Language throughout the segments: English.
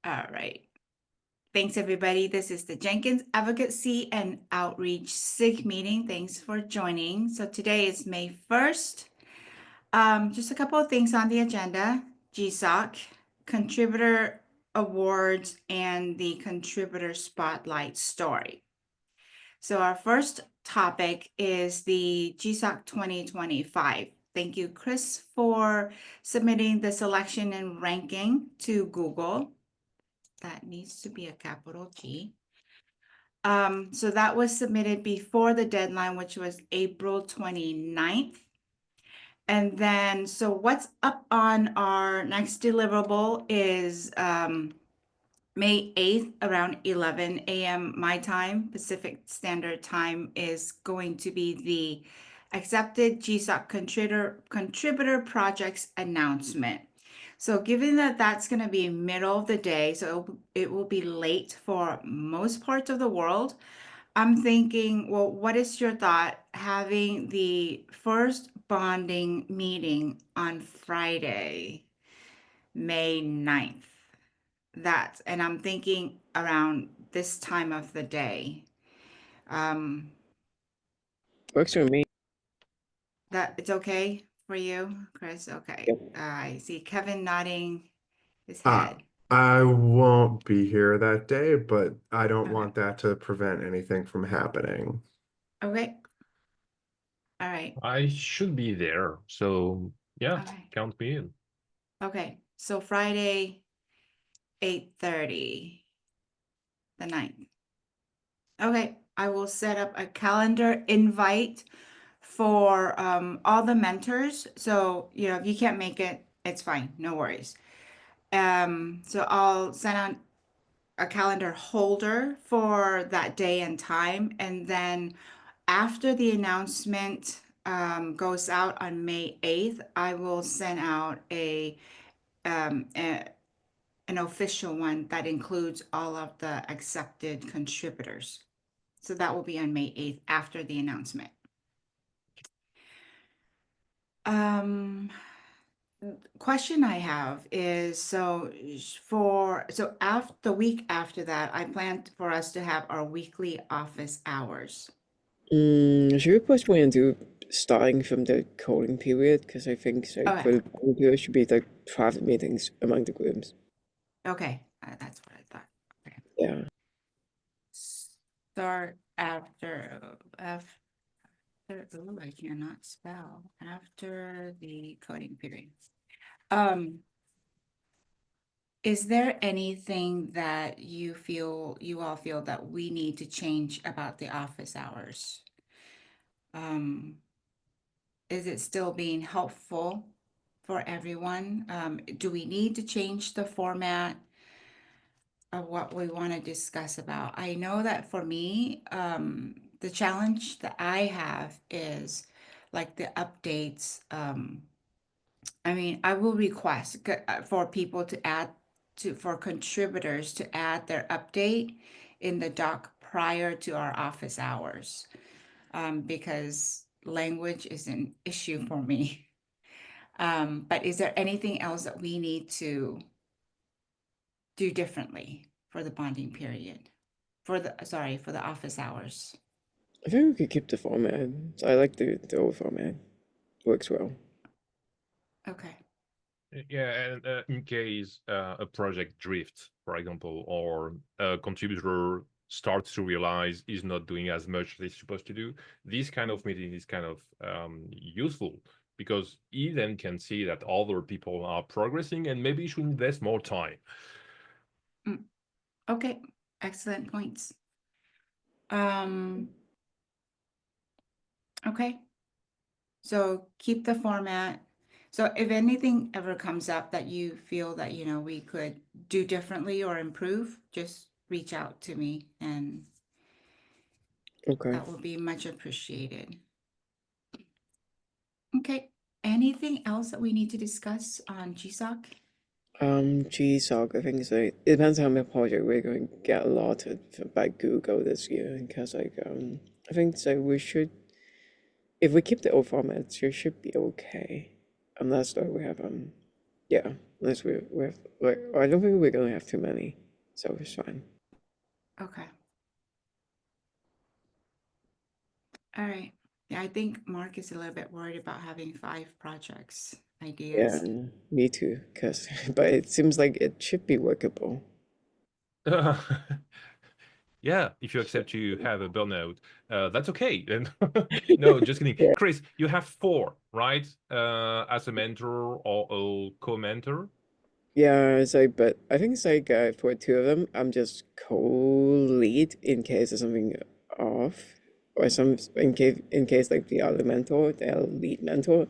All right. Thanks, everybody. This is the Jenkins Advocacy and Outreach SIG meeting. Thanks for joining. So today is May 1st. Just a couple of things on the agenda. GSOC, contributor awards, and the contributor spotlight story. So our first topic is the GSOC 2025. Thank you, Chris, for submitting the selection and ranking to Google. That needs to be a capital G. So that was submitted before the deadline, which was April 29th. And then, so what's up on our next deliverable is May 8th around 11 a.m. my time, Pacific Standard Time, is going to be the accepted GSOC contributor projects announcement. So given that that's going to be middle of the day, so it will be late for most parts of the world, I'm thinking, well, what is your thought having the first bonding meeting on Friday, May 9th? And I'm thinking around this time of the day. Works for me. That it's okay for you, Chris? Okay. Yep. I see Kevin nodding his Uh, head. I won't be here that day, but I don't Okay. want that to prevent anything from happening. Okay. All right. I should be there. So yeah, Okay. count me in. Okay. So Friday, 8:30, the 9th. Okay. I will set up a calendar invite for all the mentors. So, if you can't make it, it's fine. No worries. So I'll send out a calendar holder for that day and time. And then after the announcement goes out on May 8th, I will send out an official one that includes all of the accepted contributors. So that will be on May 8th after the announcement. Question I have is after the week after that, I plan for us to have our weekly office hours. Should we postpone into starting from the coding period? Because I think so Okay. for the coding period should be like private meetings among the groups. Okay, that's what I thought. Okay. Yeah. Start after I cannot spell after the coding period. Is there anything that you all feel that we need to change about the office hours? Is it still being helpful for everyone? Do we need to change the format of what we want to discuss about? I know that for me, the challenge that I have is like the updates. I will request for people to for contributors to add their update in the doc prior to our office hours, because language is an issue for me. But is there anything else that we need to do differently for the bonding period? For the office hours? I think we could keep the format. I like the old format. Works well. Okay. Yeah, and in case a project drifts, for example, or a contributor starts to realize he's not doing as much as he's supposed to do, this kind of meeting is kind of useful because he then can see that other people are progressing and maybe should invest more time. Okay, excellent points. Okay. So keep the format. So if anything ever comes up that you feel that, we could do differently or improve, just reach out to me and Okay. that will be much appreciated. Okay. Anything else that we need to discuss on GSOC? GSOC, I think so. It depends how many project we're going to get allotted by Google this year. Because I think so we should, if we keep the old format, it should be okay. Unless though we have Yeah, unless we're like, I don't think we're gonna have too many, so it's fine. Okay. All right. Yeah, I think Mark is a little bit worried about having 5 projects Yeah, ideas. me too. Cause, but it seems like it should be workable. Yeah, if you accept you have a burnout, that's okay. And no, just kidding. Yeah. Chris, you have 4, right? As a mentor or a co-mentor. Yeah, it's like, but I think it's like for 2 of them, I'm just co-lead in case there's something off, or some in case like the other mentor, the lead mentor,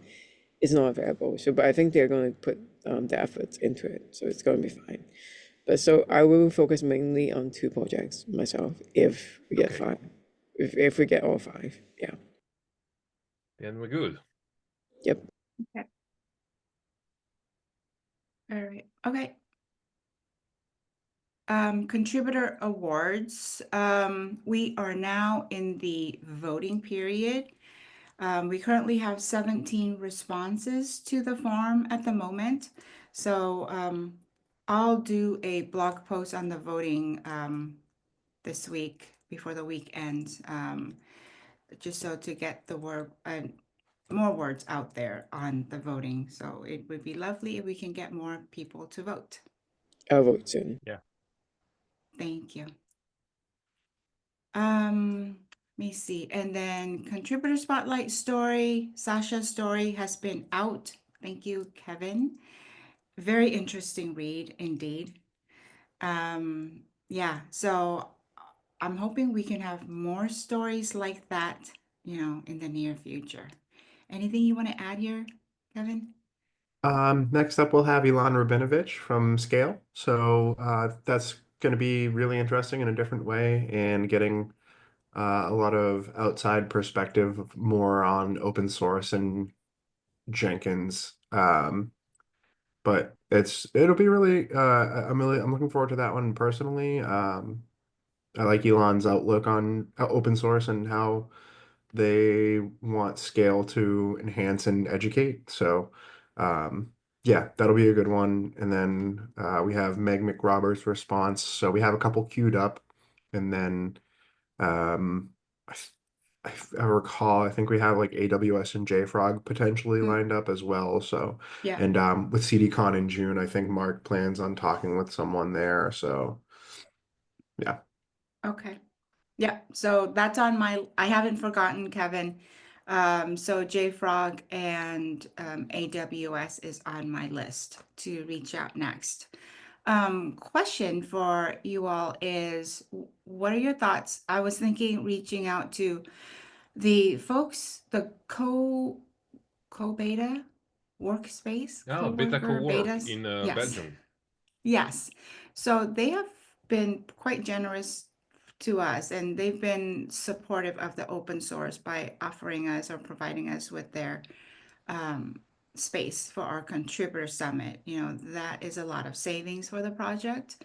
is not available. So, but I think they're going to put the efforts into it, so it's going to be fine. But so I will focus mainly on 2 projects myself if we get Okay. 5, if we get all 5, yeah. Then we're good. Yep. Okay. All right. Okay. Contributor awards. We are now in the voting period. We currently have 17 responses to the form at the moment. So I'll do a blog post on the voting this week before the week ends, just so to get the word more words out there on the voting. So it would be lovely if we can get more people to vote. I'll vote soon. Yeah. Thank you. Let me see. And then contributor spotlight story, Sasha's story has been out. Thank you, Kevin. Very interesting read indeed. Yeah, so I'm hoping we can have more stories like that, in the near future. Anything you want to add here, Kevin? Next up, we'll have Ilan Rabinovich from Scale. So that's going to be really interesting in a different way and getting a lot of outside perspective more on open source and Jenkins. But it'll be really I'm looking forward to that one personally. I like Elon's outlook on open source and how they want Scale to enhance and educate. So, yeah, that'll be a good one. And then we have Meg McRoberts' response. So we have a couple queued up, and then um, I, I recall I think we have like AWS and JFrog potentially Mm, lined up as well. So, yeah. and with CDCon in June, I think Mark plans on talking with someone there. So, yeah. Okay. Yeah, so that's on I haven't forgotten, Kevin. So JFrog and AWS is on my list to reach out next. Question for you all is, what are your thoughts? I was thinking reaching out to the folks, the co-beta workspace, Oh, Beta co-worker Co-work betas. in Yes. Belgium. Yes. So they have been quite generous to us, and they've been supportive of the open source by offering us or providing us with their um, space for our contributor summit. That is a lot of savings for the project.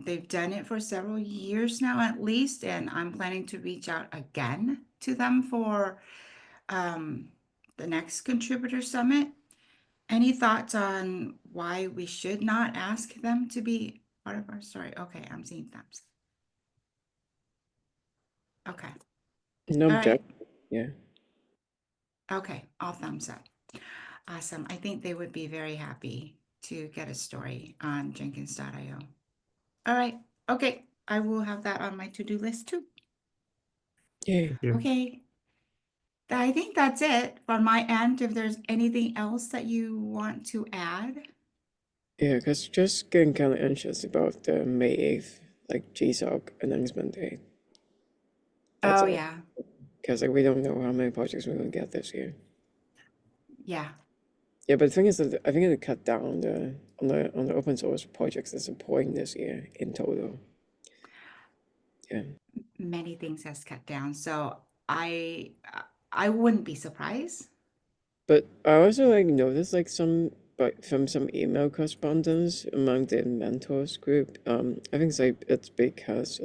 They've done it for several years now, at least, and I'm planning to reach out again to them for the next contributor summit. Any thoughts on why we should not ask them to be part of our story? Okay, I'm seeing thumbs. Okay, No all right. objection. Yeah. Okay, all thumbs up. Awesome. I think they would be very happy to get a story on Jenkins.io. All right. Okay, I will have that on my to-do list too. Yay. Yeah. Okay. I think that's it from my end. If there's anything else that you want to add. Yeah, because just getting kind of anxious about the May 8th, like GSOC announcement day. That's Oh, all. yeah. Because like we don't know how many projects we're gonna get this year. Yeah. Yeah, but the thing is that I think it'll cut down on the open source projects that's supporting this year in total. Yeah. Many things has cut down. So I wouldn't be surprised. But I also like noticed like but from some email correspondence among the mentors group, I think it's because